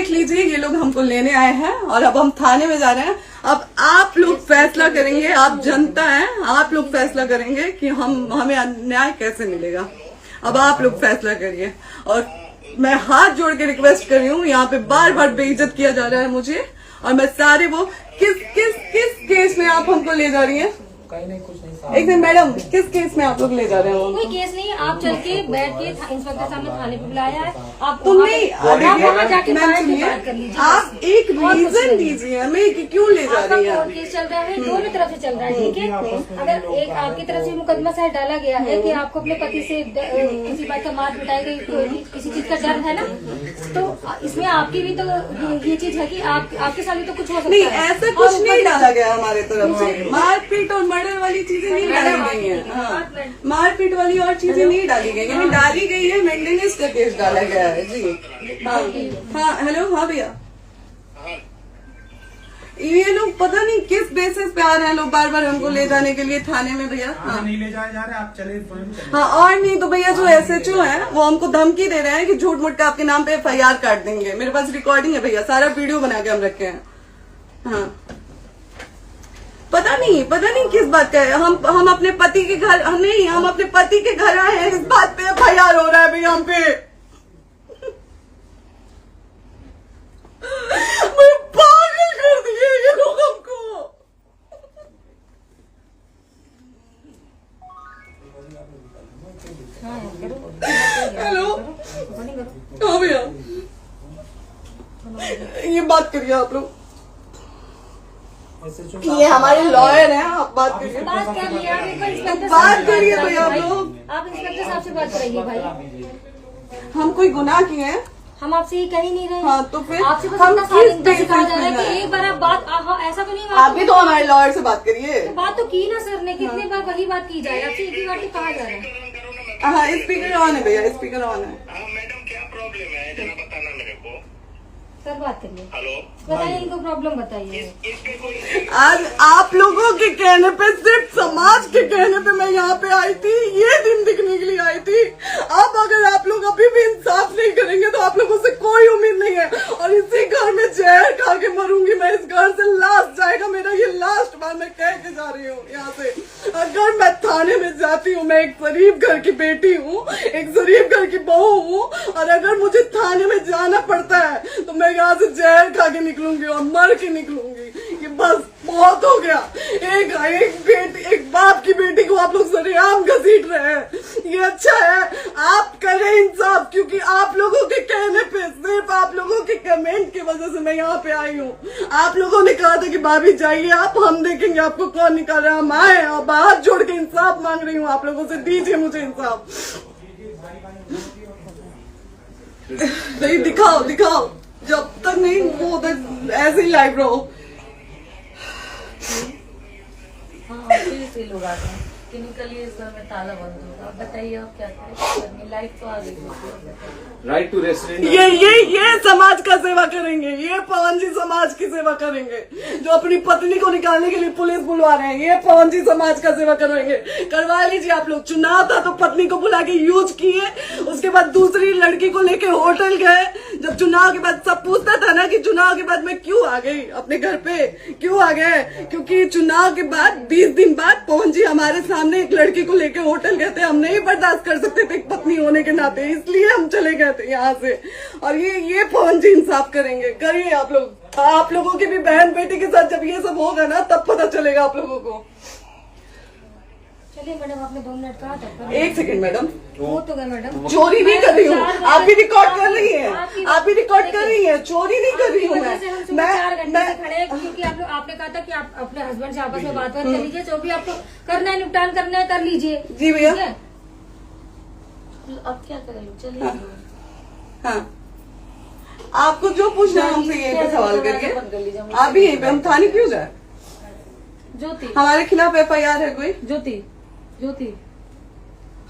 देख लीजिए, ये लोग हमको लेने आए हैं और अब हम थाने में जा रहे हैं। अब आप लोग फैसला करेंगे, आप जनता हैं, आप लोग फैसला करेंगे कि हमें न्याय कैसे मिलेगा। अब आप लोग फैसला करिए। और मैं हाथ जोड़ के रिक्वेस्ट कर रही हूँ, यहाँ पे बार बार बेइज्जत किया जा रहा है मुझे। और मैं सारे वो किस केस में आप हमको ले जा रही हैं? कहीं नहीं, कुछ नहीं। एक दिन मैडम, किस केस में आप लोग ले जा रहे हो? कोई केस नहीं, आप चल के बैठ के इंस्पेक्टर साहब ने थाने पे बुलाया है। आप तुमने जाके बात कर लीजिए। आप एक रीजन दीजिए हमें कि क्यों ले जा रही है। कोर्ट केस चल रहा है, दोनों तरफ से चल रहा है, ठीक है। अगर एक आपकी तरफ से मुकदमा शायद डाला गया है कि आपको अपने पति से किसी बात का मार पिटाई गई, किसी चीज का डर है ना, तो इसमें आपकी भी तो ये चीज है कि आपके साथ भी तो कुछ हो सकता है। नहीं, ऐसा कुछ नहीं डाला गया हमारे तरफ से। मारपीट और मर्डर वाली चीजें नहीं डाली गई है। हाँ, मारपीट वाली और चीजें नहीं डाली गई है। डाली गई है मेंटेनेंस का केस डाला गया है जी। हाँ हेलो, हाँ भैया, ये लोग पता नहीं किस बेसिस पे आ रहे हैं लोग बार बार हमको ले जाने के लिए थाने में भैया। हाँ नहीं ले जाए जा रहे, आप चले। हाँ, और नहीं तो भैया जो SHO है वो हमको धमकी दे रहे हैं कि झूठ मूठ का आपके नाम पे FIR काट देंगे। मेरे पास रिकॉर्डिंग है भैया, सारा वीडियो बना के हम रखे हैं। हाँ, पता नहीं किस बात का है। हम अपने पति के घर नहीं, हम अपने पति के घर आए हैं, इस बात पे FIR हो रहा है भैया हम पे। पागल कर दिए ये लोग हमको। हेलो, हाँ भैया, ये बात करिए आप लोग। ये हमारे लॉयर हैं, आप बात करिए। बात कर लिया, बात करिए भैया आप लोग। आप इंस्पेक्टर साहब से बात करिए भाई। हम कोई गुनाह किए हैं? हम आपसे ये कह ही नहीं रहे। हाँ, तो फिर आपसे बस हम इतना किस सारी बेसिस कहा जा रहा है पे कि एक बार आप बात ऐसा तो नहीं आप भी तो हमारे लॉयर से बात करिए। तो बात तो की ना सर ने, कितने बार वही बात की जाए, आपसे एक ही बार तो कहा जा रहा है। हाँ, स्पीकर ऑन है भैया, स्पीकर ऑन है। मैडम क्या प्रॉब्लम है जरा बताना मेरे को। सर बात करिए, हेलो, बताइए इनको प्रॉब्लम बताइए। इसके कोई आज आप लोगों के कहने पे, सिर्फ समाज के कहने पे मैं यहाँ पे आई थी, ये दिन दिखने के लिए आई थी। अब अगर आप लोग अभी भी इंसाफ नहीं करेंगे तो आप लोगों से कोई उम्मीद नहीं है। और इसी घर में जहर खा के मरूंगी मैं। इस घर से लास्ट जाएगा मेरा, ये लास्ट बार मैं कह के जा रही हूँ यहाँ से। अगर मैं थाने में जाती हूँ, मैं एक गरीब घर की बेटी हूँ, एक गरीब घर की बहू हूँ, और अगर मुझे थाने में जाना पड़ता है तो मैं यहाँ से जहर खा के निकलूंगी और मर के निकलूंगी। ये बस बहुत हो गया। एक बाप की बेटी को आप लोग सरेआम घसीट रहे हैं। ये अच्छा है आप करें इंसाफ, क्योंकि आप लोगों के कहने पे, सिर्फ आप लोगों के कमेंट की वजह से मैं यहाँ पे आई हूँ। आप लोगों ने कहा था कि भाभी जाइए आप, हम देखेंगे आपको कौन निकाल रहा है। हम आए और हाथ जोड़ के इंसाफ मांग रही हूँ आप लोगों से, दीजिए मुझे इंसाफ। नहीं, दिखाओ जब तक नहीं वो उधर ऐसे ही लाइव रहो। हाँ, फिर से लोग आते हैं कि निकलिए, इस घर में ताला बंद होगा। आप बताइए आप क्या करें, लाइफ तो आ गई। राइट टू रेसिडेंट, ये समाज का सेवा करेंगे, ये पवन जी समाज की सेवा करेंगे। जो अपनी पत्नी को निकालने के लिए पुलिस बुलवा रहे हैं, ये पवन जी समाज का सेवा करेंगे। करवा लीजिए आप लोग। चुनाव था तो पत्नी को बुला के यूज किए, उसके बाद दूसरी लड़की को लेके होटल गए। जब चुनाव के बाद सब पूछता था ना कि चुनाव के बाद मैं क्यों आ गई अपने घर पे, क्यों आ गए, क्योंकि चुनाव के बाद 20 दिन बाद पवन जी हमारे सामने एक लड़की को लेके होटल गए थे। हम नहीं बर्दाश्त कर सकते थे एक पत्नी होने के नाते, इसलिए हम चले गए थे यहाँ से। और ये पवन जी इंसाफ करेंगे। करिए आप लोग। आप लोगों की भी बहन बेटी के साथ जब ये सब होगा ना, तब पता चलेगा आप लोगों को। चलिए मैडम, आपने 2 मिनट कहा था। एक सेकंड मैडम, वो तो गए मैडम। चोरी नहीं कर रही हूँ, आप भी रिकॉर्ड कर रही हैं, आप भी रिकॉर्ड कर रही हैं। चोरी नहीं कर रही हूँ मैं 4 घंटे से खड़े हैं, क्योंकि आपने कहा था कि आप अपने हस्बैंड से आपस में बात कर लीजिए, जो भी आपको करना है, निपटान करना है, कर लीजिए। जी भैया। अब क्या करें, चलिए। हाँ, आपको जो पूछना है हमसे यहीं पे सवाल करिए। आप भी यहीं पे, हम थाने क्यों जाए? ज्योति, हमारे खिलाफ FIR है कोई? ज्योति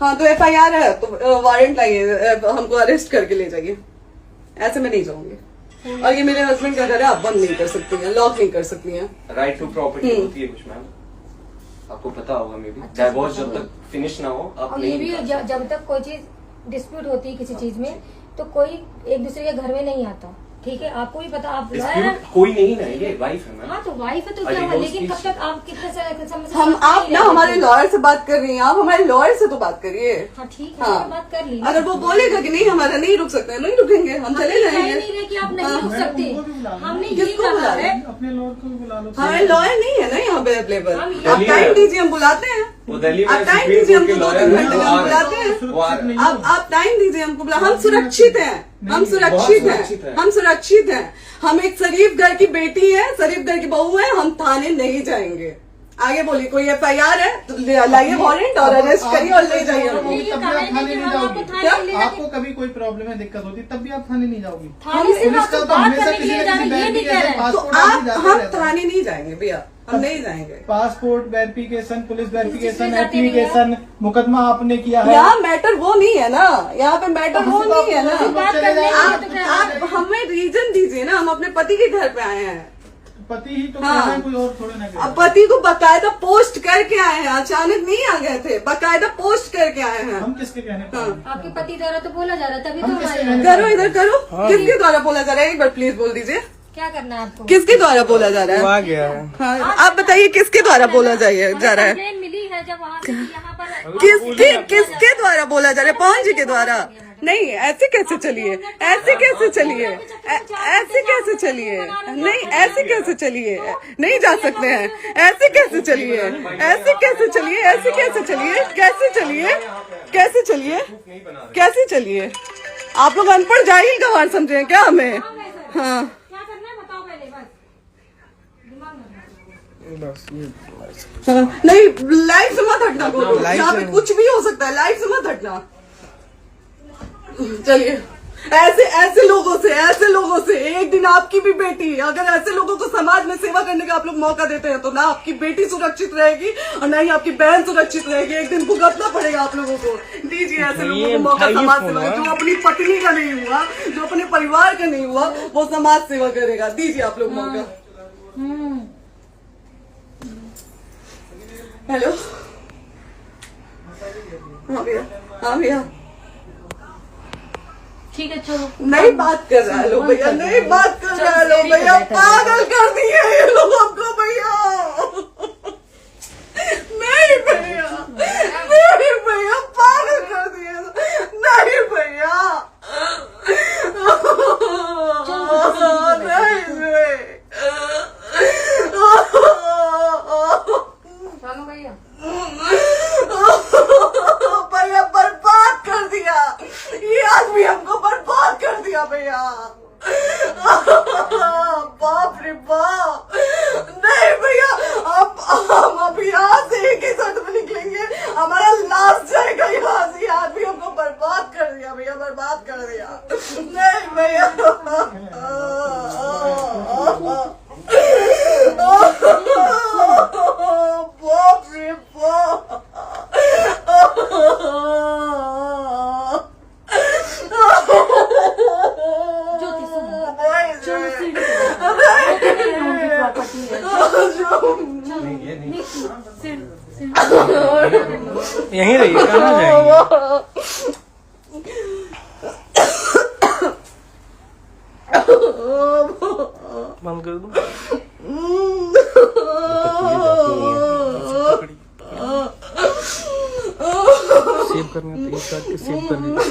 हाँ, तो FIR है तो वारंट लाइए, हमको अरेस्ट करके ले जाइए। ऐसे मैं नहीं जाऊंगी। और ये मेरे हस्बैंड का घर है, आप बंद नहीं कर सकती हैं, लॉक नहीं कर सकती हैं। राइट टू प्रॉपर्टी होती है कुछ मैम, आपको पता होगा। मे बी डाइवोर्स जब तक फिनिश ना हो आप और ये नहीं भी जब तक कोई चीज डिस्प्यूट होती है किसी चीज में, तो कोई एक दूसरे के घर में नहीं आता। ठीक है, आपको भी पता, आप लॉयर हैं। कोई नहीं ना, ये वाइफ है मैम। हाँ तो वाइफ है तो क्या हुआ, लेकिन कब तक आप कितने समय से हम साथ आप नहीं ना रह हमारे सकते? लॉयर से बात कर रही हैं, आप हमारे लॉयर से तो बात करिए। हाँ ठीक है, हाँ। मैंने बात कर ली ना। अगर वो बोलेगा कि नहीं हमारा नहीं रुक सकते, नहीं रुकेंगे, हम चले कह जाएंगे। नहीं रहे कि आप नहीं रुक सकते, उनको भी बुला लो। हमने ये किसको कहा बुला है। अपने लॉयर को भी बुला लो। हमारे लॉयर नहीं है ना यहाँ पे अवेलेबल। हम आप दिल्ली टाइम में- दीजिए, हम बुलाते हैं। वो दिल्ली में आप टाइम सुप्रीम दीजिए कोर्ट के हमको, 2 लॉयर 3 हैं, घंटे वो में आ हम रहे बुलाते हैं। हैं। वो आ रहे हैं। आप टाइम दीजिए हमको, हम सुरक्षित हैं, हम सुरक्षित सुरक्षित हैं, है। हम सुरक्षित हैं। हम एक शरीफ घर की बेटी है, शरीफ घर की बहू है, हम थाने नहीं जाएंगे। आगे बोलिए, कोई FIR है तो लाइए वारंट और अरेस्ट करिए और ले जाइए हमको। तब भी आप थाने नहीं जाओगी। क्या? आपको कभी कोई प्रॉब्लम है, दिक्कत होती, तब भी आप थाने नहीं जाओगी। थाने से पुलिस आप का तो बात हमेशा करने के किसी लिए न जा किसी रहे हैं, ये नहीं कह रहे हैं। तो पासपोर्ट आदि आप जाते हम रहता है। थाने नहीं जाएंगे भैया, हम नहीं जाएंगे। पासपोर्ट वेरिफिकेशन, पुलिस वेरिफिकेशन, किसमें जाते नहीं एप्लीकेशन, मुकदमा आपने किया है। यहाँ मैटर वो नहीं है ना, यहाँ पे मैटर वो नहीं है ना। बात करने के लिए तो क्या है? आप हमें रीजन दीजिए ना, हम अपने पति के घर पे आए हैं। पति ही तो हाँ। कह रहे हैं, कोई और थोड़े ना कह रहे अब हैं। पति को बकायदा पोस्ट करके आए हैं, अचानक नहीं आ गए थे, बकायदा पोस्ट करके आए हैं। हम किसके कहने पर हाँ। हैं? आपके पति द्वारा तो बोला जा रहा है, तभी तो हम किसके हमारे कहने करो इधर करो, किसके द्वारा बोला जा रहा है, एक बार प्लीज बोल दीजिए, क्या करना है आपको? किसके द्वारा बोला जा रहा है? आ गया है। हाँ, आप बताइए किसके द्वारा बोला जा रहा है? कंप्लेन मिली है जब वहाँ से यहाँ पर किसके द्वारा बोला जा रहा है? पवन जी के द्वारा? नहीं, ऐसे कैसे चलिए, ऐसे कैसे चलिए, ऐसे कैसे चलिए, नहीं ऐसे कैसे चलिए, नहीं जा सकते हैं, ऐसे कैसे चलिए, ऐसे कैसे चलिए, ऐसे कैसे चलिए, कैसे चलिए, कैसे चलिए, कैसे चलिए? आप लोग अनपढ़ जाहिल गंवार समझे हैं क्या हमें? हाँ, क्या करना है बताओ पहले, बस दिमाग में बस ये हाँ, नहीं लाइफ से मत हटना, बोलो लाइफ यहाँ पे से- कुछ भी हो सकता है, लाइफ से मत हटना। चलिए, ऐसे लोगों से एक दिन आपकी भी बेटी, अगर ऐसे लोगों को समाज में सेवा करने का आप लोग मौका देते हैं तो ना आपकी बेटी सुरक्षित रहेगी और ना ही आपकी बहन सुरक्षित रहेगी। एक दिन भुगतना पड़ेगा आप लोगों को। दीजिए ऐसे लोगों को मौका समाज सेवा का, जो अपनी पत्नी का नहीं हुआ, जो अपने परिवार का नहीं हुआ, वो समाज सेवा करेगा। दीजिए आप लोग मौका। हेलो, हाँ भैया, हाँ भैया, ठीक है चलो। नहीं बात कर रहा है लोग भैया, नहीं बात कर रहा है लोग भैया, पागल कर दिए ये लोग हमको भैया। नहीं भैया, नहीं भैया, पागल कर दिए, नहीं भैया, नहीं चलो भैया, भैया बर्बाद कर दिया ये आदमी, हमको बर्बाद कर दिया भैया। बाप रे बाप, नहीं भैया, हम अभी यहाँ से एक ही शर्त में निकलेंगे, हमारा लास्ट जाएगा यहाँ से। ये आदमी हमको बर्बाद कर दिया भैया, बर्बाद कर दिया। नहीं भैया, बाप रे बाप, ज्योति सुनो, प्रॉपर्टी है, यहीं रहिए, कहाँ जाएंगे? बंद कर दूं? सेव करना तो एक काट के सेव कर दीजिए,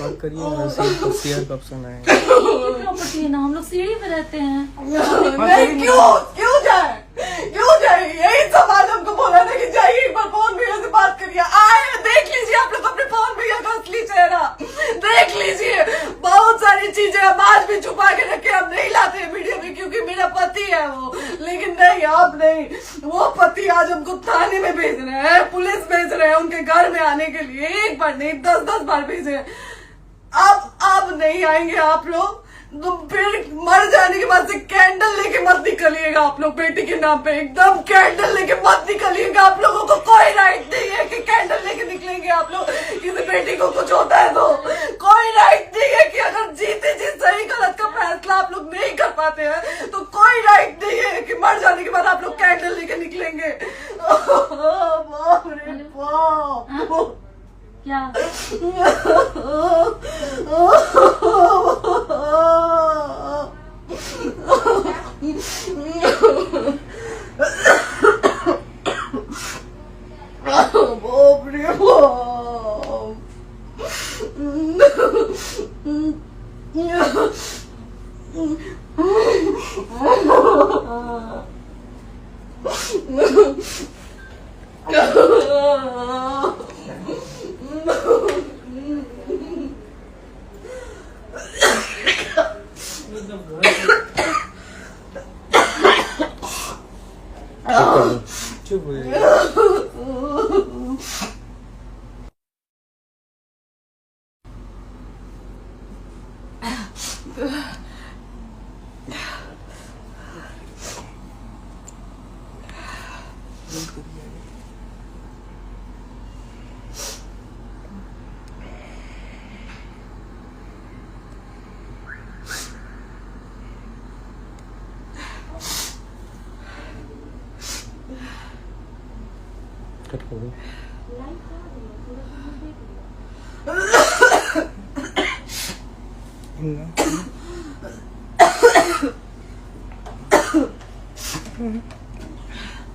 बात करिए ना, सेव शेयर का ऑप्शन आएगा। प्रॉपर्टी है ना, हम लोग सीढ़ी पे रहते हैं। नहीं, क्यों जाए, यही समाज हमको बोला था कि जाइए एक बार पवन भैया से बात करिए। आए, देख लीजिए आप लोग अपने पवन भैया का असली चेहरा, देख लीजिए। बहुत सारी चीजें हम आज भी छुपा के रखे, हम नहीं लाते वीडियो में क्योंकि मेरा पति है वो, लेकिन नहीं, आप नहीं, वो पति आज हमको थाने में भेज रहे हैं, पुलिस भेज रहे हैं उनके घर में आने के लिए, एक बार नहीं 10-10 बार भेजे। अब नहीं आएंगे आप लोग, तो फिर मर जाने के बाद से कैंडल लेके मत निकलिएगा आप लोग बेटी के नाम पे, एकदम कैंडल लेके मत निकलिएगा। आप लोगों को कोई राइट नहीं है कि कैंडल लेके निकलेंगे आप लोग, किसी बेटी को कुछ होता है तो कोई राइट नहीं है कि अगर जीते जी सही गलत का फैसला आप लोग नहीं कर पाते हैं तो कोई राइट नहीं है कि मर जाने के बाद आप लोग कैंडल लेके निकलेंगे। बाप रे बाप, क्या चुप हो जाइए। कट कर दो।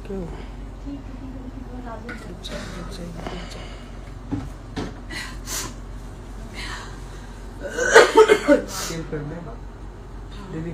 क्यों? कर दे दीदी।